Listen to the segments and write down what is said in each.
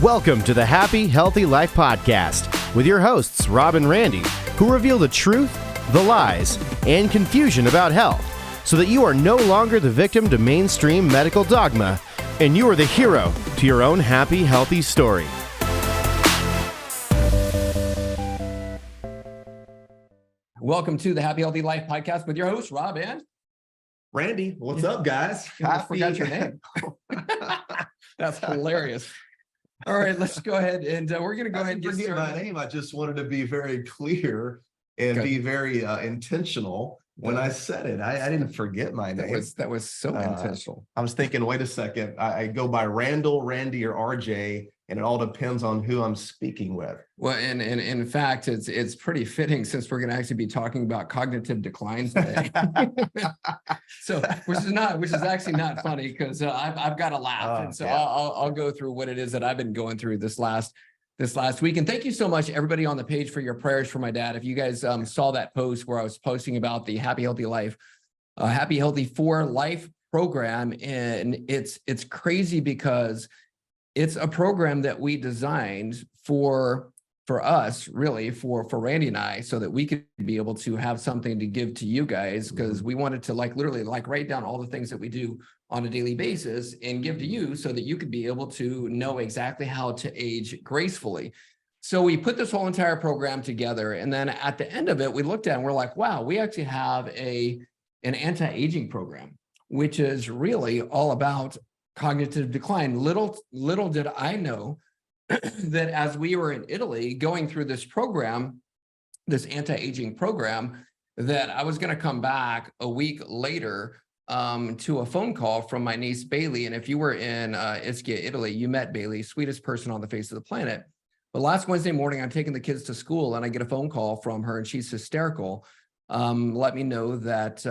Welcome to the Happy, Healthy Life Podcast with your hosts, Rob and Randy, who reveal the truth, the lies, and confusion about health so that you are no longer the victim to mainstream medical dogma and you are the hero to your own happy, healthy story. Welcome to the Happy, Healthy Life Podcast with your host, Rob and Randy. What's up, guys? I forgot your name. That's hilarious. All right, let's go ahead and we're going to go ahead and get started. My name. I just wanted to be very clear and be very intentional when I said it. I didn't forget my name. That was so intentional. I was thinking, wait a second. I go by Randall, Randy, or RJ, and it all depends on who I'm speaking with. Well, and in fact, it's pretty fitting since we're going to actually be talking about cognitive decline today. So, which is actually not funny because I've got to laugh, and so yeah. I'll go through what it is that I've been going through this last week. And thank you so much, everybody on the page, for your prayers for my dad. If you guys saw that post where I was posting about the Happy Healthy Life, Happy Healthy for Life program, and it's crazy because it's a program that we designed for us, really, for Randy and I, so that we could be able to have something to give to you guys, because we wanted to literally write down all the things that we do on a daily basis and give to you so that you could be able to know exactly how to age gracefully. So we put this whole entire program together, and then at the end of it, we looked at it and we're like, wow, we actually have an anti-aging program, which is really all about cognitive decline. Little did I know that as we were in Italy going through this program, this anti-aging program, that I was going to come back a week later to a phone call from my niece Bailey. And if you were in Ischia, Italy, you met Bailey, sweetest person on the face of the planet. But last Wednesday morning, I'm taking the kids to school and I get a phone call from her, and she's hysterical. Let me know that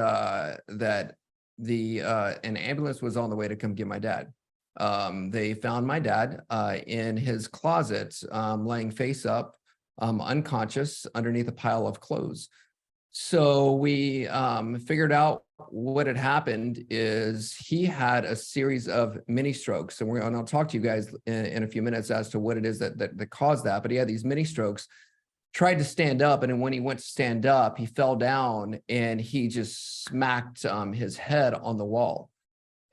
an ambulance was on the way to come get my dad. They found my dad in his closet, laying face up, unconscious underneath a pile of clothes. So we figured out what had happened is he had a series of mini strokes, and I'll talk to you guys in a few minutes as to what it is that caused that. But he had these mini strokes, tried to stand up, and then when he went to stand up, he fell down and he just smacked his head on the wall.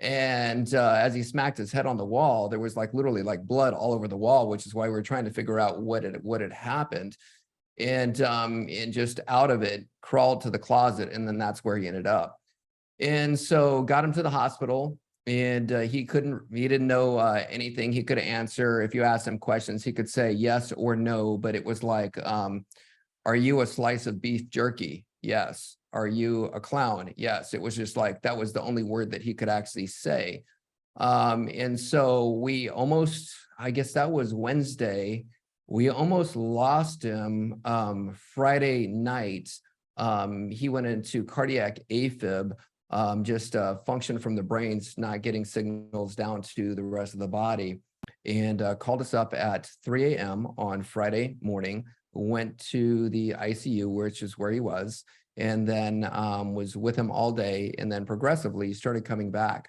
And as he smacked his head on the wall, there was literally blood all over the wall, which is why we were trying to figure out what had happened. And just out of it, crawled to the closet, and then that's where he ended up. And so got him to the hospital, and he didn't know anything he could answer. If you asked him questions, he could say yes or no, but it was like, are you a slice of beef jerky? Yes. Are you a clown? Yes. It was just that was the only word that he could actually say. And so we almost, I guess that was Wednesday, we almost lost him Friday night. He went into cardiac AFib, just function from the brain's not getting signals down to the rest of the body, and called us up at 3 a.m. on Friday morning, went to the ICU, which is where he was, and then was with him all day, and then progressively started coming back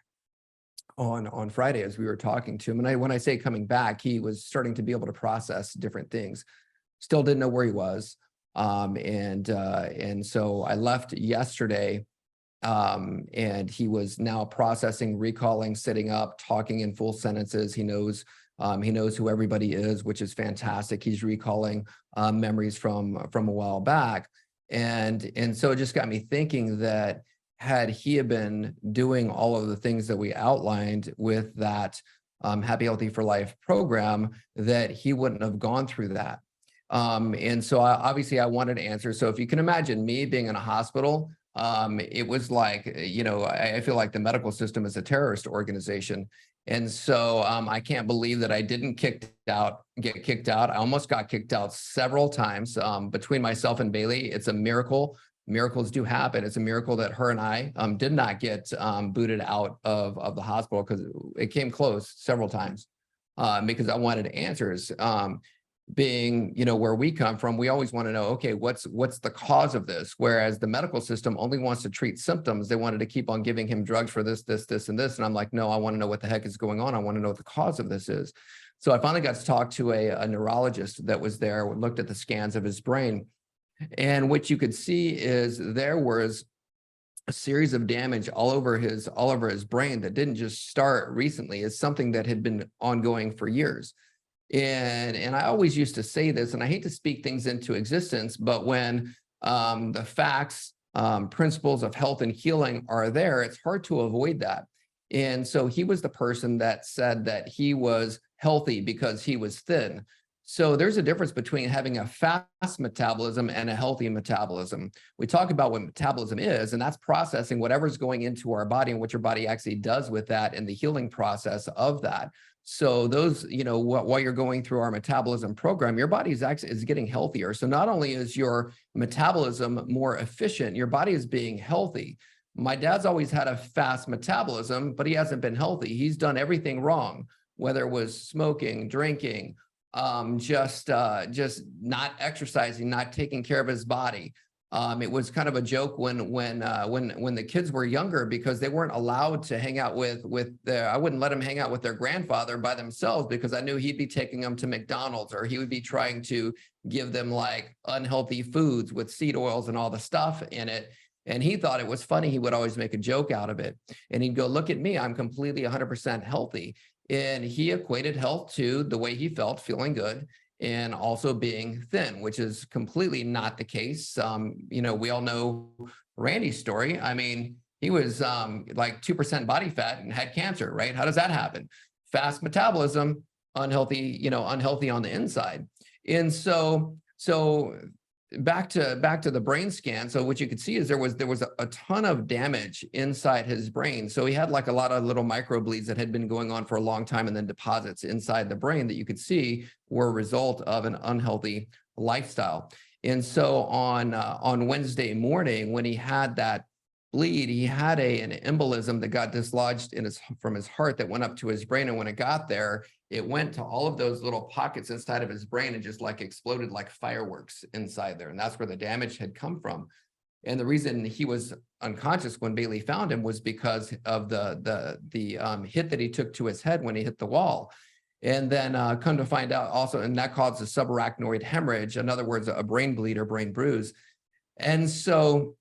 on Friday as we were talking to him. And when I say coming back, he was starting to be able to process different things. Still didn't know where he was. And so I left yesterday, and he was now processing, recalling, sitting up, talking in full sentences. He knows who everybody is, which is fantastic. He's recalling memories from a while back. And so it just got me thinking that had he been doing all of the things that we outlined with that Happy Healthy for Life program, that he wouldn't have gone through that. And so obviously I wanted answers. So if you can imagine me being in a hospital, it was I feel like the medical system is a terrorist organization. And so I can't believe that I didn't get kicked out. I almost got kicked out several times between myself and Bailey. It's a miracle. Miracles do happen. It's a miracle that her and I did not get booted out of the hospital, because it came close several times because I wanted answers. Being, where we come from, we always want to know, okay, what's the cause of this? Whereas the medical system only wants to treat symptoms. They wanted to keep on giving him drugs for this, and this. And I'm like, no, I want to know what the heck is going on. I want to know what the cause of this is. So I finally got to talk to a neurologist that was there, looked at the scans of his brain. And what you could see is there was a series of damage all over his brain that didn't just start recently. It's something that had been ongoing for years. And I always used to say this, and I hate to speak things into existence, but when the facts, principles of health and healing are there, it's hard to avoid that. And so he was the person that said that he was healthy because he was thin. So there's a difference between having a fast metabolism and a healthy metabolism. We talk about what metabolism is, and that's processing whatever's going into our body and what your body actually does with that and the healing process of that. So those, while you're going through our metabolism program, your body is getting healthier. So not only is your metabolism more efficient, your body is being healthy. My dad's always had a fast metabolism, but he hasn't been healthy. He's done everything wrong, whether it was smoking, drinking, just not exercising, not taking care of his body. It was kind of a joke when the kids were younger, because they weren't allowed to hang out I wouldn't let them hang out with their grandfather by themselves, because I knew he'd be taking them to McDonald's, or he would be trying to give them like unhealthy foods with seed oils and all the stuff in it. And he thought it was funny. He would always make a joke out of it. And he'd go, look at me, I'm completely 100% healthy. And he equated health to the way he felt, feeling good, and also being thin, which is completely not the case. We all know Randy's story. I mean, he was like 2% body fat and had cancer, right? How does that happen? Fast metabolism, unhealthy on the inside. And so back to the brain scan. So what you could see is there was a ton of damage inside his brain. So he had like a lot of little microbleeds that had been going on for a long time, and then deposits inside the brain that you could see were a result of an unhealthy lifestyle. And so on Wednesday morning, when he had that bleed, he had an embolism that got dislodged from his heart that went up to his brain. And when it got there, it went to all of those little pockets inside of his brain and just like exploded like fireworks inside there. And that's where the damage had come from. And the reason he was unconscious when Bailey found him was because of the hit that he took to his head when he hit the wall. And then come to find out also, and that caused a subarachnoid hemorrhage, in other words, a brain bleed or brain bruise. And so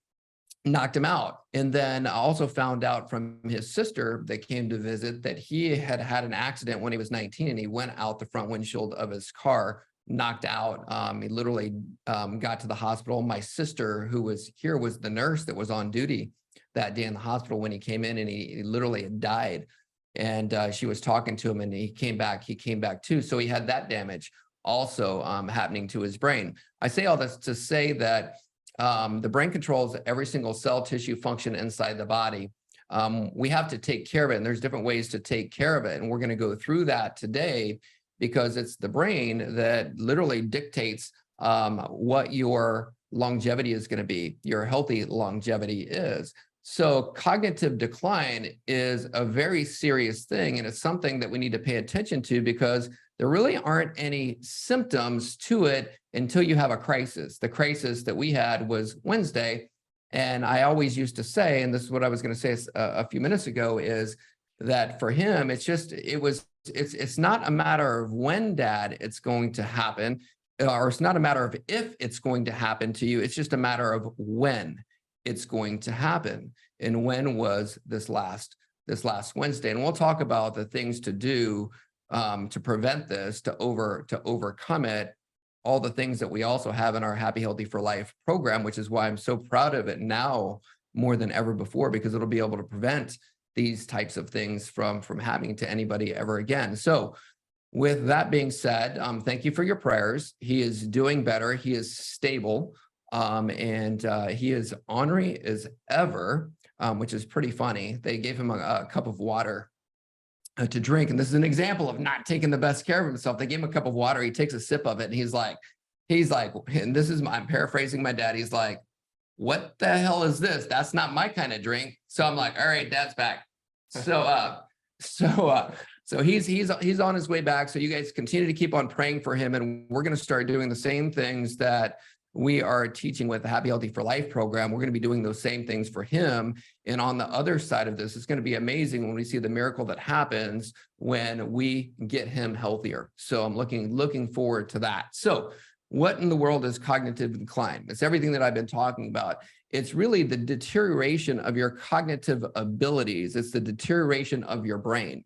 knocked him out. And then I also found out from his sister that came to visit that he had an accident when he was 19, and he went out the front windshield of his car, knocked out. He literally got to the hospital. My sister, who was here, was the nurse that was on duty that day in the hospital when he came in, and he literally had died. And she was talking to him, and he came back too. So he had that damage also happening to his brain. I say all this to say that the brain controls every single cell, tissue, function inside the body. We have to take care of it, and there's different ways to take care of it. And we're going to go through that today, because it's the brain that literally dictates what your longevity is going to be, your healthy longevity is. So cognitive decline is a very serious thing, and it's something that we need to pay attention to, because there really aren't any symptoms to it until you have a crisis. The crisis that we had was Wednesday. And I always used to say, and this is what I was going to say a few minutes ago, is that for him, it's not a matter of when, Dad, it's going to happen, or it's not a matter of if it's going to happen to you. It's just a matter of when it's going to happen. And when was this last Wednesday? And we'll talk about the things to do to prevent this, to overcome it, all the things that we also have in our Happy Healthy for Life program, which is why I'm so proud of it now more than ever before, because it'll be able to prevent these types of things from happening to anybody ever again. So with that being said, thank you for your prayers. He is doing better. He is stable, and he is ornery as ever, which is pretty funny. They gave him a cup of water to drink. And this is an example of not taking the best care of himself. They gave him a cup of water. He takes a sip of it, and he's like, and this is I'm paraphrasing my dad. He's like, what the hell is this? That's not my kind of drink. So I'm like, all right, Dad's back. So he's on his way back. So you guys continue to keep on praying for him. And we're going to start doing the same things that we are teaching with the Happy Healthy for Life program. We're going to be doing those same things for him. And on the other side of this, it's going to be amazing when we see the miracle that happens when we get him healthier. So I'm looking forward to that. So what in the world is cognitive decline? It's everything that I've been talking about. It's really the deterioration of your cognitive abilities. It's the deterioration of your brain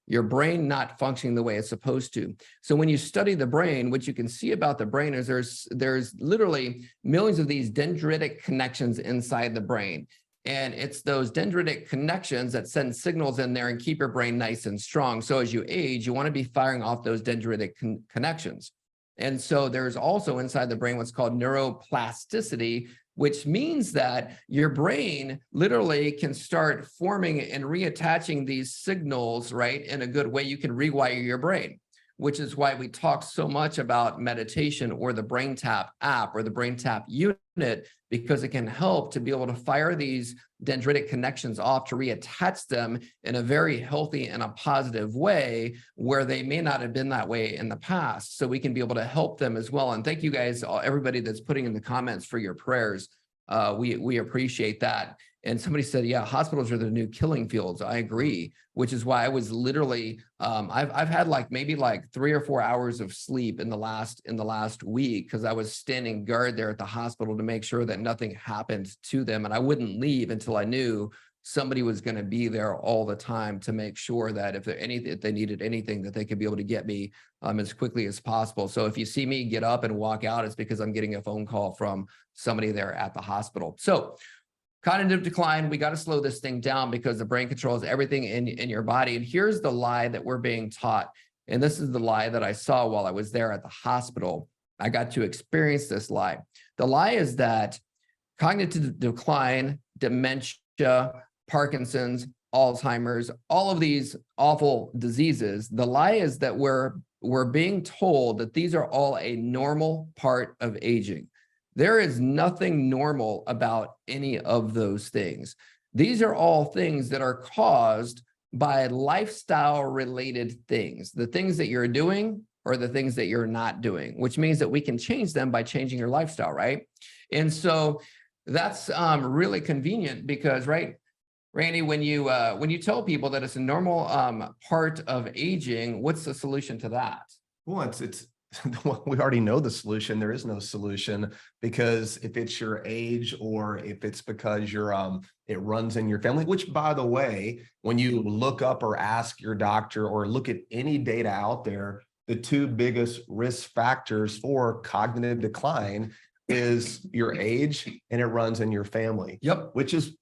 not functioning the way it's supposed to. So when you study the brain, what you can see about the brain is there's literally millions of these dendritic connections inside the brain. And it's those dendritic connections that send signals in there and keep your brain nice and strong. So as you age, you want to be firing off those dendritic connections. And so there's also inside the brain what's called neuroplasticity, which means that your brain literally can start forming and reattaching these signals, right? In a good way, you can rewire your brain, which is why we talk so much about meditation or the BrainTap app or the BrainTap unit, because it can help to be able to fire these dendritic connections off to reattach them in a very healthy and a positive way where they may not have been that way in the past. So we can be able to help them as well. And thank you guys, everybody that's putting in the comments for your prayers. We appreciate that. And somebody said, yeah, hospitals are the new killing fields. I agree, which is why I was literally, I've had maybe 3 or 4 hours of sleep in the last week, because I was standing guard there at the hospital to make sure that nothing happened to them. And I wouldn't leave until I knew somebody was going to be there all the time to make sure that if they needed anything, that they could be able to get me as quickly as possible. So if you see me get up and walk out, it's because I'm getting a phone call from somebody there at the hospital. So cognitive decline, we got to slow this thing down because the brain controls everything in your body. And here's the lie that we're being taught. And this is the lie that I saw while I was there at the hospital. I got to experience this lie. The lie is that cognitive decline, dementia, Parkinson's, Alzheimer's, all of these awful diseases, the lie is that we're being told that these are all a normal part of aging. There is nothing normal about any of those things. These are all things that are caused by lifestyle related things, the things that you're doing or the things that you're not doing, which means that we can change them by changing your lifestyle, right? And so that's really convenient because, right, Randy, when you tell people that it's a normal part of aging, what's the solution to that? Well, it's we already know the solution. There is no solution, because if it's your age or if it's because it runs in your family, which, by the way, when you look up or ask your doctor or look at any data out there, the two biggest risk factors for cognitive decline is your age and it runs in your family. Yep. Which is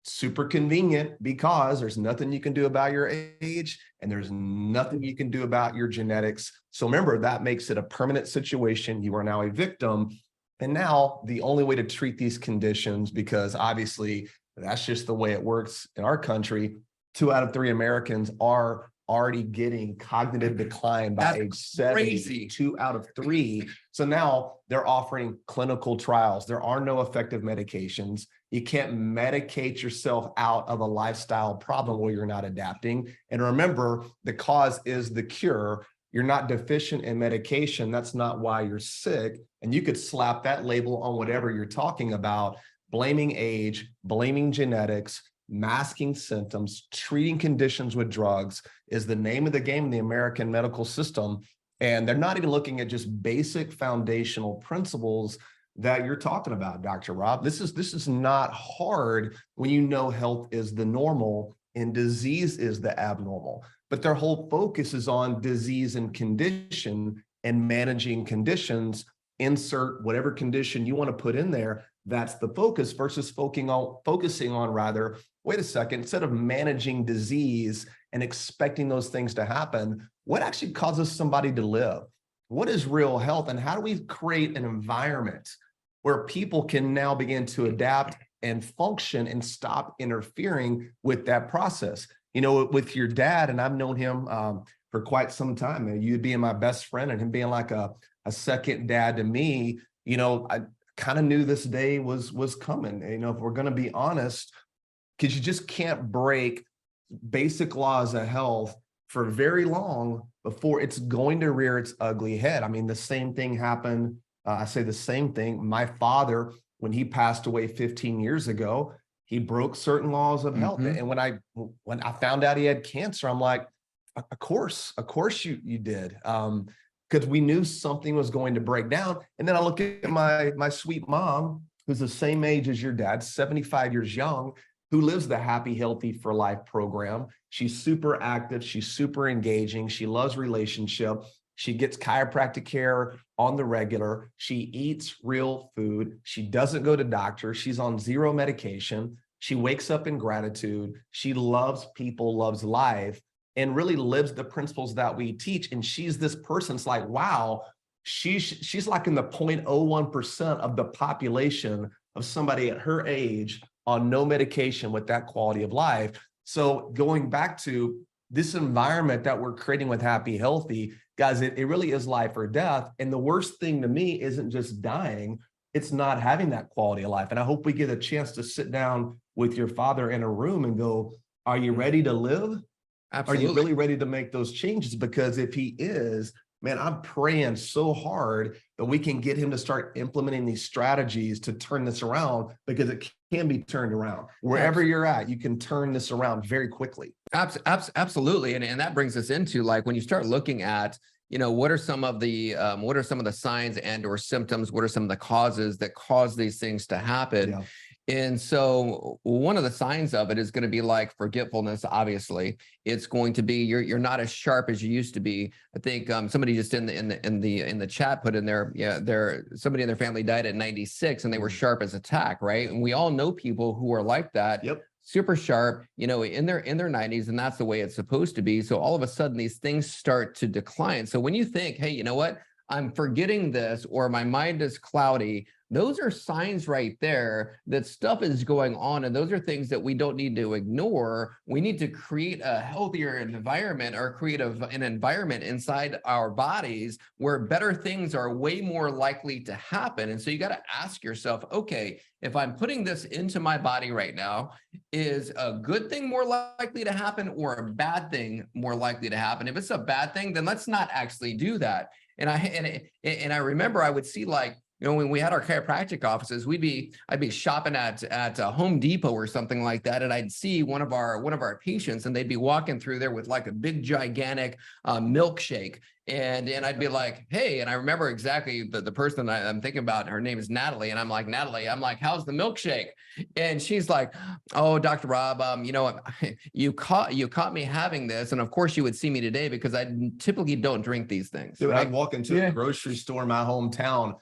super convenient because there's nothing you can do about your age and there's nothing you can do about your genetics. So remember, that makes it a permanent situation. You are now a victim. And now the only way to treat these conditions, because obviously that's just the way it works in our country, 2 out of 3 Americans are already getting cognitive decline by age 70, crazy. 2 out of 3. So now they're offering clinical trials. There are no effective medications. You can't medicate yourself out of a lifestyle problem where you're not adapting. And remember, the cause is the cure. You're not deficient in medication. That's not why you're sick. And you could slap that label on whatever you're talking about, blaming age, blaming genetics, masking symptoms, treating conditions with drugs is the name of the game in the American medical system. And they're not even looking at just basic foundational principles that you're talking about, Dr. Rob. This is not hard when you know health is the normal and disease is the abnormal. But their whole focus is on disease and condition and managing conditions. Insert whatever condition you want to put in there. That's the focus versus focusing on wait a second, instead of managing disease and expecting those things to happen, what actually causes somebody to live? What is real health? And how do we create an environment where people can now begin to adapt and function and stop interfering with that process? You know, with your dad, and I've known him for quite some time, and you being my best friend and him being like a second dad to me, you know, I kind of knew this day was coming. You know, if we're going to be honest, because you just can't break basic laws of health for very long before it's going to rear its ugly head. I mean, the same thing happened I say the same thing. My father, when he passed away 15 years ago, he broke certain laws of health. Mhm. And when I found out he had cancer, I'm like, of course you did. Because we knew something was going to break down. And then I look at my sweet mom, who's the same age as your dad, 75 years young, who lives the Happy Healthy for Life program. She's super active. She's super engaging. She loves relationship. She gets chiropractic care on the regular. She eats real food. She doesn't go to doctors. She's on 0 medication. She wakes up in gratitude. She loves people, loves life, and really lives the principles that we teach. And she's this person. It's like, wow, she's like in the 0.01% of the population of somebody at her age on no medication with that quality of life. So going back to this environment that we're creating with Happy Healthy, guys, it really is life or death. And the worst thing to me isn't just dying, it's not having that quality of life. And I hope we get a chance to sit down with your father in a room and go, are you ready to live? Absolutely. Are you really ready to make those changes? Because if he is, man, I'm praying so hard that we can get him to start implementing these strategies to turn this around, because it can be turned around. Wherever you're at, you can turn this around very quickly. Absolutely. And that brings us into, like, when you start looking at, what are some of the signs and or symptoms? What are some of the causes that cause these things to happen? Yeah. And so one of the signs of it is going to be like forgetfulness. Obviously, it's going to be you're not as sharp as you used to be. I think somebody just in the chat put in there, somebody in their family died at 96 and they were sharp as a tack, right? And we all know people who are like that. Yep. Super sharp, in their 90s, and that's the way it's supposed to be. So all of a sudden these things start to decline. So when you think, hey, you know what, I'm forgetting this, or my mind is cloudy, those are signs right there that stuff is going on. And those are things that we don't need to ignore. We need to create a healthier environment, or create an environment inside our bodies where better things are way more likely to happen. And so you got to ask yourself, okay, if I'm putting this into my body right now, is a good thing more likely to happen, or a bad thing more likely to happen? If it's a bad thing, then let's not actually do that. And I remember I would see, like, when we had our chiropractic offices, I'd be shopping at Home Depot or something like that, and I'd see one of our patients, and they'd be walking through there with like a big gigantic milkshake, and I'd be like, hey, and I remember exactly the person I'm thinking about. Her name is Natalie, and I'm like, Natalie, how's the milkshake? And she's like, oh, Dr. Rob, you caught me having this, and of course you would see me today because I typically don't drink these things. Dude, right? I'd walk into a grocery store in my hometown.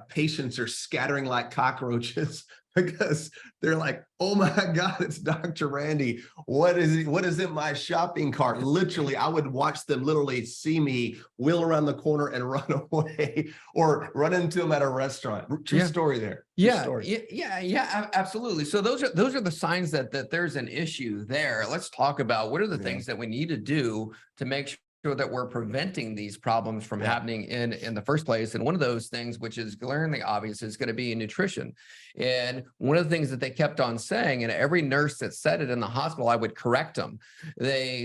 Patients are scattering like cockroaches because they're like, oh my God, it's Dr. Randy. What is in my shopping cart? Literally, I would watch them literally see me wheel around the corner and run away, or run into them at a restaurant. True story there. Yeah, absolutely. So those are the signs that there's an issue there. Let's talk about what are the things that we need to do to make sure that we're preventing these problems from happening in the first place. And one of those things, which is glaringly obvious, is going to be nutrition. And one of the things that they kept on saying, and every nurse that said it in the hospital, I would correct them.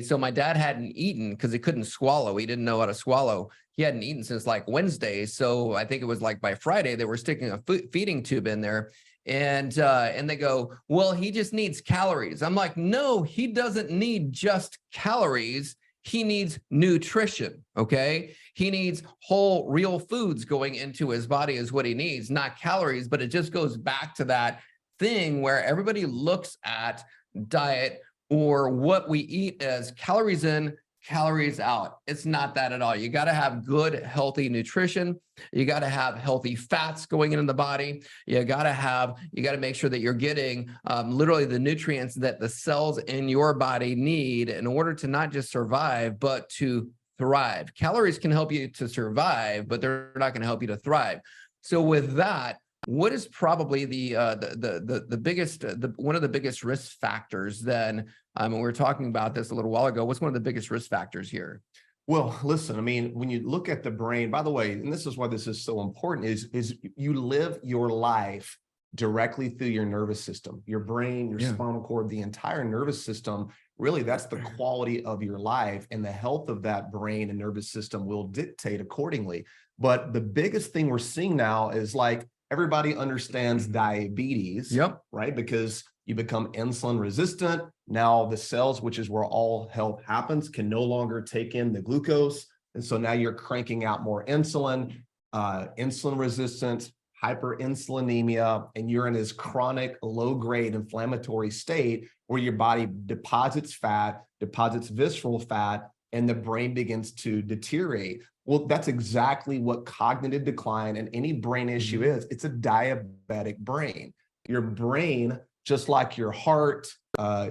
So my dad hadn't eaten because he couldn't swallow. He didn't know how to swallow. He hadn't eaten since like Wednesday. So I think it was like by Friday, they were sticking a feeding tube in there. And they go, well, he just needs calories. I'm like, no, he doesn't need just calories. He needs nutrition, okay? He needs whole, real foods going into his body is what he needs, not calories. But it just goes back to that thing where everybody looks at diet or what we eat as calories in, calories out. It's not that at all. You got to have good, healthy nutrition. You got to have healthy fats going into the body. You got to make sure that you're getting literally the nutrients that the cells in your body need in order to not just survive, but to thrive. Calories can help you to survive, but they're not going to help you to thrive. So with that, what is probably the biggest, one of the biggest risk factors then? We were talking about this a little while ago. What's one of the biggest risk factors here? Well, listen, I mean, when you look at the brain, by the way, and this is why this is so important, is you live your life directly through your nervous system, your brain, your spinal cord, the entire nervous system. Really, that's the quality of your life, and the health of that brain and nervous system will dictate accordingly. But the biggest thing we're seeing now is like everybody understands diabetes, right? Because you become insulin resistant. Now the cells, which is where all health happens, can no longer take in the glucose. And so now you're cranking out more insulin, insulin resistance, hyperinsulinemia, and you're in this chronic low-grade inflammatory state where your body deposits fat, deposits visceral fat, and the brain begins to deteriorate. Well, that's exactly what cognitive decline and any brain issue is. It's a diabetic brain. Your brain, just like your heart,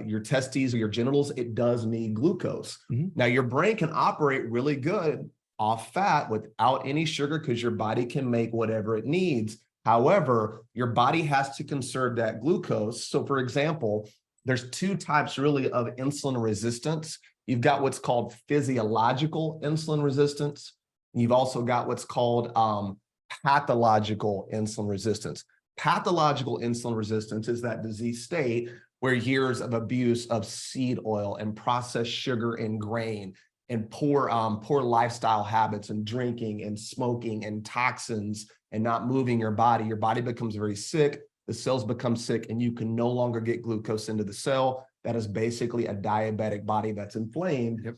your testes, or your genitals, it does need glucose. Now, your brain can operate really good off fat without any sugar because your body can make whatever it needs. However, your body has to conserve that glucose. So for example, there's two types really of insulin resistance. You've got what's called physiological insulin resistance. You've also got what's called pathological insulin resistance. Pathological insulin resistance is that disease state where years of abuse of seed oil and processed sugar and grain and poor lifestyle habits and drinking and smoking and toxins and not moving your body becomes very sick, the cells become sick, and you can no longer get glucose into the cell. That is basically a diabetic body that's inflamed.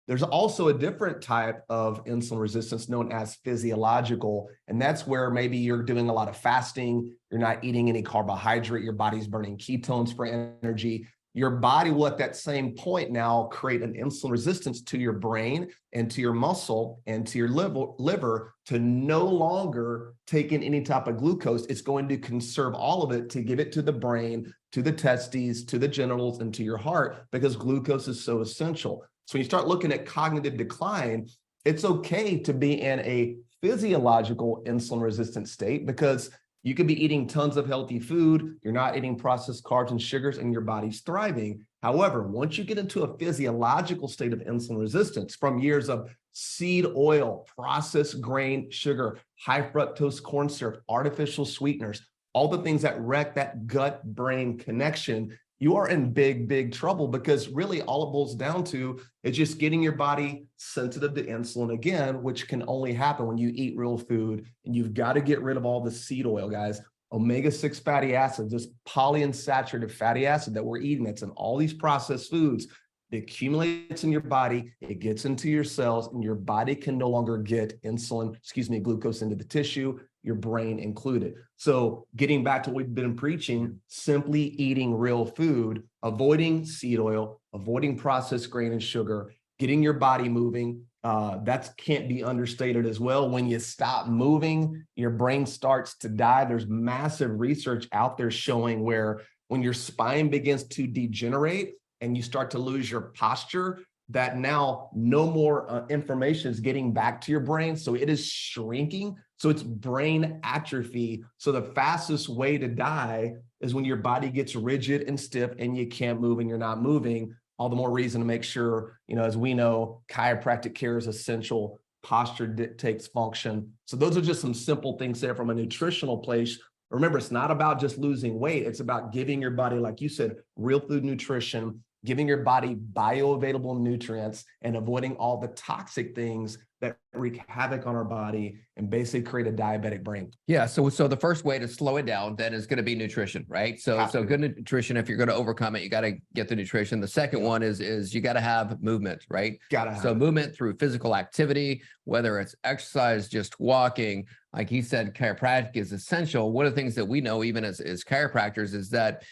There's also a different type of insulin resistance known as physiological, and that's where maybe you're doing a lot of fasting, you're not eating any carbohydrate, your body's burning ketones for energy. Your body will at that same point now create an insulin resistance to your brain and to your muscle and to your liver to no longer take in any type of glucose. It's going to conserve all of it to give it to the brain, to the testes, to the genitals, and to your heart, because glucose is so essential. So when you start looking at cognitive decline, it's okay to be in a physiological insulin resistant state because you could be eating tons of healthy food, you're not eating processed carbs and sugars, and your body's thriving. However, once you get into a physiological state of insulin resistance from years of seed oil, processed grain, sugar, high fructose corn syrup, artificial sweeteners, all the things that wreck that gut-brain connection, you are in big, big trouble, because really all it boils down to is just getting your body sensitive to insulin again, which can only happen when you eat real food. And you've got to get rid of all the seed oil, guys. Omega-6 fatty acids, this polyunsaturated fatty acid that we're eating, that's in all these processed foods, it accumulates in your body, it gets into your cells, and your body can no longer get glucose into the tissue, your brain included. So getting back to what we've been preaching, simply eating real food, avoiding seed oil, avoiding processed grain and sugar, getting your body moving, that can't be understated as well. When you stop moving, your brain starts to die. There's massive research out there showing where when your spine begins to degenerate and you start to lose your posture, that now no more information is getting back to your brain. So it is shrinking. So it's brain atrophy. So the fastest way to die is when your body gets rigid and stiff and you can't move and you're not moving. All the more reason to make sure, as we know, chiropractic care is essential. Posture dictates function. So those are just some simple things there from a nutritional place. Remember, it's not about just losing weight. It's about giving your body, like you said, real food nutrition, giving your body bioavailable nutrients, and avoiding all the toxic things that wreak havoc on our body and basically create a diabetic brain. Yeah. So the first way to slow it down then is going to be nutrition, right? So good nutrition. If you're going to overcome it, you got to get the nutrition. The second one is you got to have movement, right? So movement through physical activity, whether it's exercise, just walking. Like he said, chiropractic is essential. One of the things that we know, even as chiropractors, is that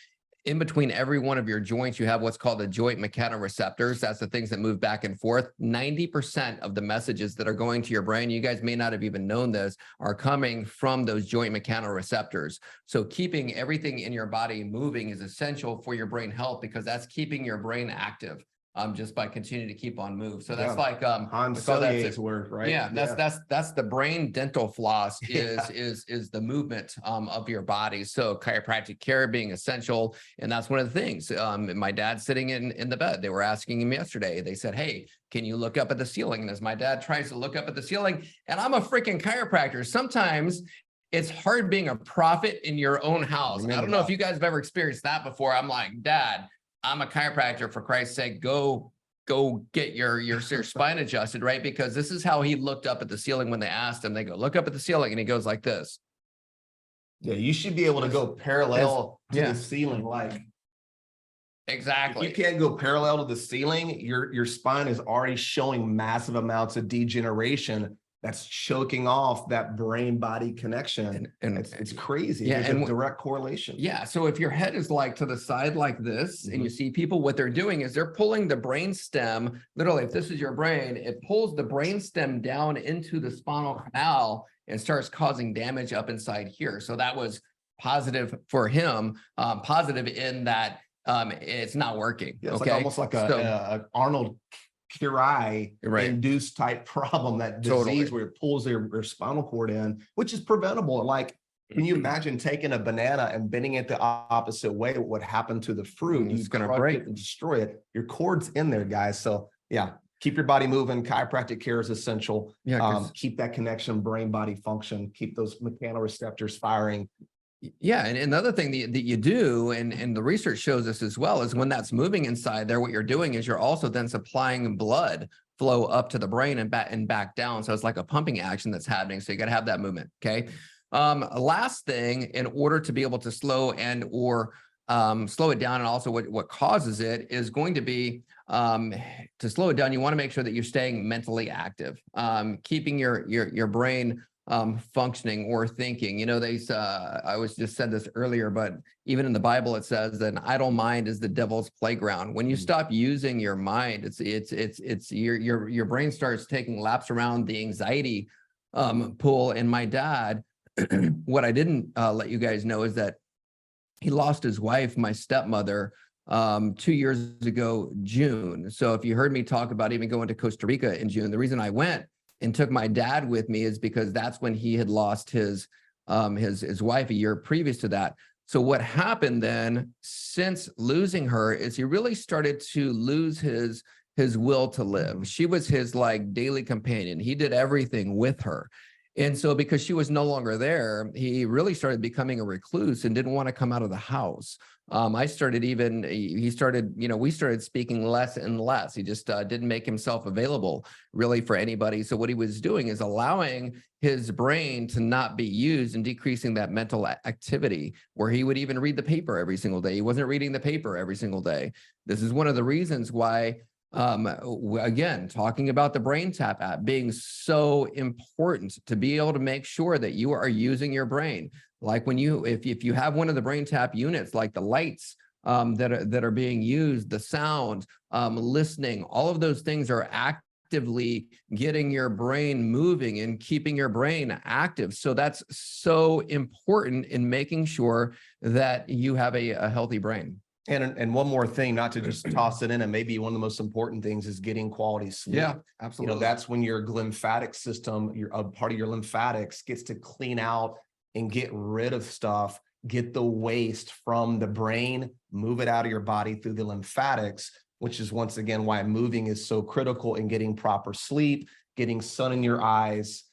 in between every one of your joints, you have what's called the joint mechanoreceptors. That's the things that move back and forth. 90% of the messages that are going to your brain, you guys may not have even known this, are coming from those joint mechanoreceptors. So keeping everything in your body moving is essential for your brain health, because that's keeping your brain active. Just by continuing to keep on move. So that's like Hans Selye's word, right? Yeah, that's the brain dental floss is the movement of your body. So chiropractic care being essential, and that's one of the things. My dad's sitting in the bed. They were asking him yesterday. They said, "Hey, can you look up at the ceiling?" And as my dad tries to look up at the ceiling, and I'm a freaking chiropractor, sometimes it's hard being a prophet in your own house. Amen I to don't know if that. you guys have ever experienced that before. I'm like, Dad, I'm a chiropractor, for Christ's sake, go get your spine adjusted, right? Because this is how he looked up at the ceiling when they asked him. They go, look up at the ceiling, and he goes like this. Yeah, you should be able to go parallel to yeah. the ceiling. Like, Exactly. if you can't go parallel to the ceiling, your spine is already showing massive amounts of degeneration that's choking off that brain-body connection. And It's crazy. Yeah, There's and a direct correlation. Yeah. So if your head is like to the side like this, and you see people, what they're doing is they're pulling the brain stem. Literally, if this is your brain, it pulls the brain stem down into the spinal canal and starts causing damage up inside here. So that was positive for him, positive in that it's not working. Yeah, it's okay. like almost like a Arnold Chiari induced type problem, that disease where it pulls their spinal cord in, which is preventable. Like, can you imagine taking a banana and bending it the opposite way? What would happen to the fruit? It's going to break and destroy it. Your cord's in there, guys. So yeah, keep your body moving. Chiropractic care is essential. Yeah, keep that connection, brain body function, keep those mechanoreceptors firing. Yeah, and the other thing that you do, and the research shows this as well, is when that's moving inside there, what you're doing is you're also then supplying blood flow up to the brain and back down. So it's like a pumping action that's happening. So you got to have that movement. Okay. Last thing, in order to be able to slow or slow it down, and also what causes it is going to be to slow it down. You want to make sure that you're staying mentally active, keeping your brain functioning or thinking. You know, I was just said this earlier, but even in the Bible, it says that an idle mind is the devil's playground. When you stop using your mind, it's your brain starts taking laps around the anxiety pool. And my dad, what I didn't let you guys know is that he lost his wife, my stepmother, 2 years ago, June. So if you heard me talk about even going to Costa Rica in June, the reason I went and took my dad with me is because that's when he had lost his wife a year previous to that. So what happened then, since losing her, is he really started to lose his will to live. She was his like daily companion. He did everything with her. And so because she was no longer there, he really started becoming a recluse and didn't want to come out of the house. We started speaking less and less. He just didn't make himself available really for anybody. So what he was doing is allowing his brain to not be used and decreasing that mental activity, where he would even read the paper every single day. He wasn't reading the paper every single day. This is one of the reasons why, again, talking about the BrainTap app being so important, to be able to make sure that you are using your brain. Like if you have one of the BrainTap units, like the lights that are being used, the sound, listening, all of those things are actively getting your brain moving and keeping your brain active. So that's so important in making sure that you have a healthy brain. And one more thing, not to just toss it in, and maybe one of the most important things is getting quality sleep. Yeah, absolutely. You know, that's when your lymphatic system, a part of your lymphatics gets to clean out and get rid of stuff, get the waste from the brain, move it out of your body through the lymphatics, which is once again why moving is so critical in getting proper sleep, getting sun in your eyes,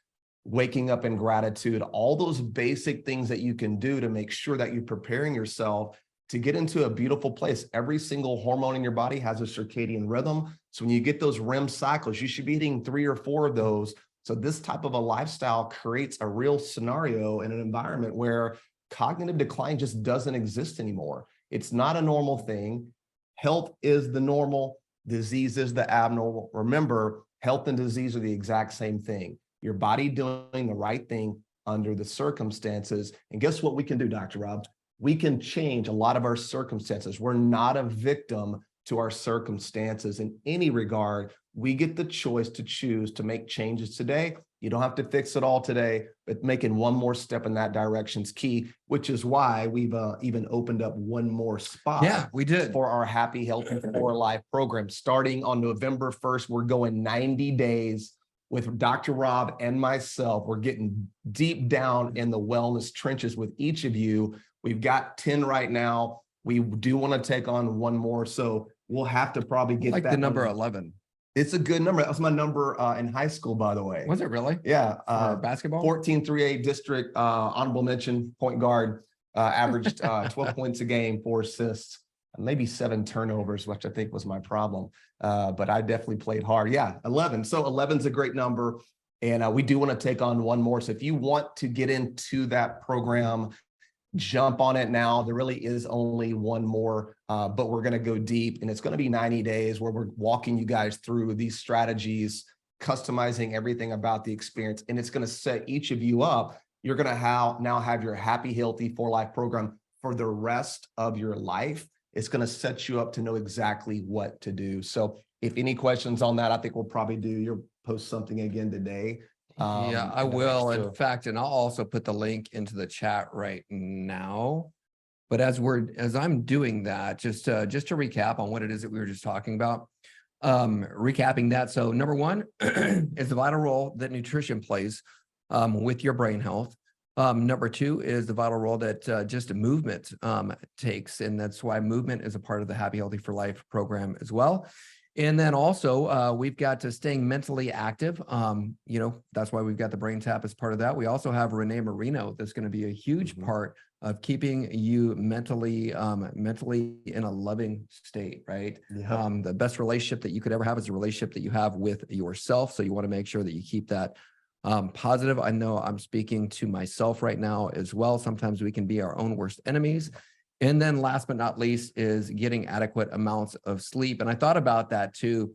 waking up in gratitude, all those basic things that you can do to make sure that you're preparing yourself to get into a beautiful place. Every single hormone in your body has a circadian rhythm. So when you get those REM cycles, you should be hitting 3 or 4 of those. So this type of a lifestyle creates a real scenario in an environment where cognitive decline just doesn't exist anymore. It's not a normal thing. Health is the normal, disease is the abnormal. Remember, health and disease are the exact same thing. Your body doing the right thing under the circumstances. And guess what we can do, Dr. Rob? We can change a lot of our circumstances. We're not a victim to our circumstances in any regard. We get the choice to choose to make changes today. You don't have to fix it all today, but making one more step in that direction is key, which is why we've even opened up one more spot. Yeah, we did. For our Happy, Healthy for Life program. Starting on November 1st, we're going 90 days with Dr. Rob and myself. We're getting deep down in the wellness trenches with each of you. We've got 10 right now. We do want to take on one more. So we'll have to probably get like that the number 11. It's a good number. That was my number in high school, by the way. Was it really? Yeah. For basketball? 14-3A district, honorable mention, point guard, averaged 12 points a game, 4 assists, maybe 7 turnovers, which I think was my problem. But I definitely played hard. Yeah, 11. So 11's a great number. And we do want to take on one more. So if you want to get into that program, jump on it now. There really is only one more, but we're going to go deep, and it's going to be 90 days where we're walking you guys through these strategies, customizing everything about the experience, and it's going to set each of you up. You're going to now have your Happy Healthy for Life program for the rest of your life. It's going to set you up to know exactly what to do. So if any questions on that, I think we'll probably you'll post something again today. Yeah, I will. In fact, and I'll also put the link into the chat right now. But as I'm doing that, just to recap on what it is that we were just talking about, recapping that. So number one is the vital role that nutrition plays with your brain health. Number two is the vital role that just movement takes. And that's why movement is a part of the Happy Healthy for Life program as well. And then also we've got to staying mentally active. That's why we've got the Brain Tap as part of that. We also have Renee Marino. That's going to be a huge part of keeping you mentally in a loving state, right? Yeah. The best relationship that you could ever have is a relationship that you have with yourself. So you want to make sure that you keep that positive. I know I'm speaking to myself right now as well. Sometimes we can be our own worst enemies. And then last but not least is getting adequate amounts of sleep. And I thought about that too,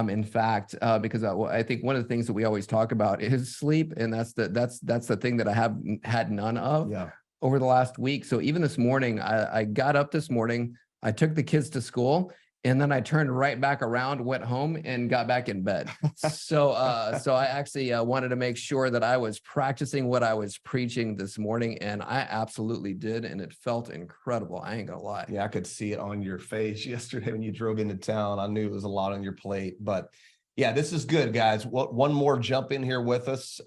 in fact, because I think one of the things that we always talk about is sleep. And that's the thing that I have had none of over the last week. So even this morning, I got up this morning, I took the kids to school, and then I turned right back around, went home, and got back in bed. So I actually wanted to make sure that I was practicing what I was preaching this morning, and I absolutely did, and it felt incredible. I ain't gonna lie. Yeah, I could see it on your face yesterday when you drove into town. I knew it was a lot on your plate, but yeah, this is good, guys. One more jump in here with us.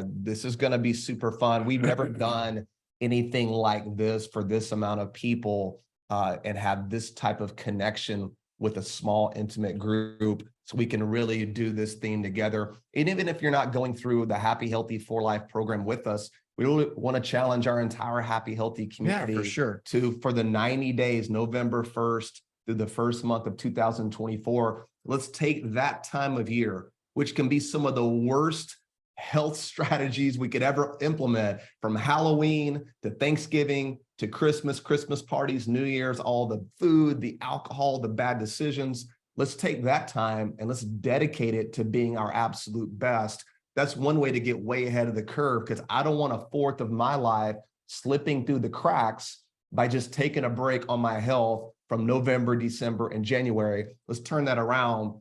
This is gonna be super fun. We've never done anything like this for this amount of people and have this type of connection with a small, intimate group, so we can really do this theme together. And even if you're not going through the Happy Healthy for Life program with us, we really want to challenge our entire Happy Healthy community for sure. for the 90 days, November 1st through the first month of 2024. Let's take that time of year, which can be some of the worst health strategies we could ever implement, from Halloween to Thanksgiving to Christmas parties, New Year's, all the food, the alcohol, the bad decisions. Let's take that time and let's dedicate it to being our absolute best. That's one way to get way ahead of the curve, because I don't want a fourth of my life slipping through the cracks by just taking a break on my health from November, December, and January. Let's turn that around.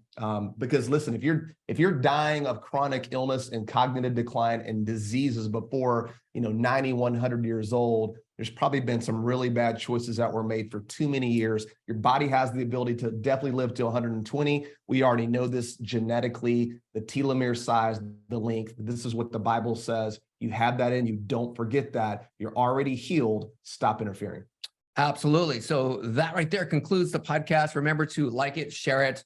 Because listen, if you're dying of chronic illness and cognitive decline and diseases before 90, 100 years old, there's probably been some really bad choices that were made for too many years. Your body has the ability to definitely live to 120. We already know this genetically, the telomere size, the length. This is what the Bible says. You have that in you. Don't forget that. You're already healed. Stop interfering. Absolutely. So that right there concludes the podcast. Remember to like it, share it,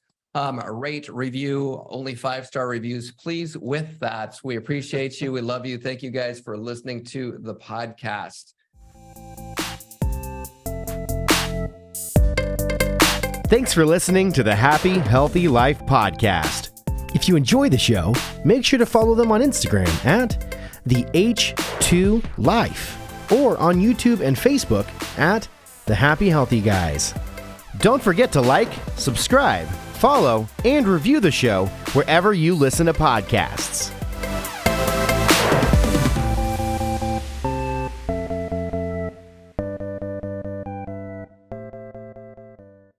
rate, review, only 5-star reviews, please. With that, we appreciate you. We love you. Thank you guys for listening to the podcast. Thanks for listening to the Happy Healthy Life podcast. If you enjoy the show, make sure to follow them on Instagram at the H2 Life, or on YouTube and Facebook at The Happy Healthy Guys. Don't forget to like, subscribe, follow, and review the show wherever you listen to podcasts.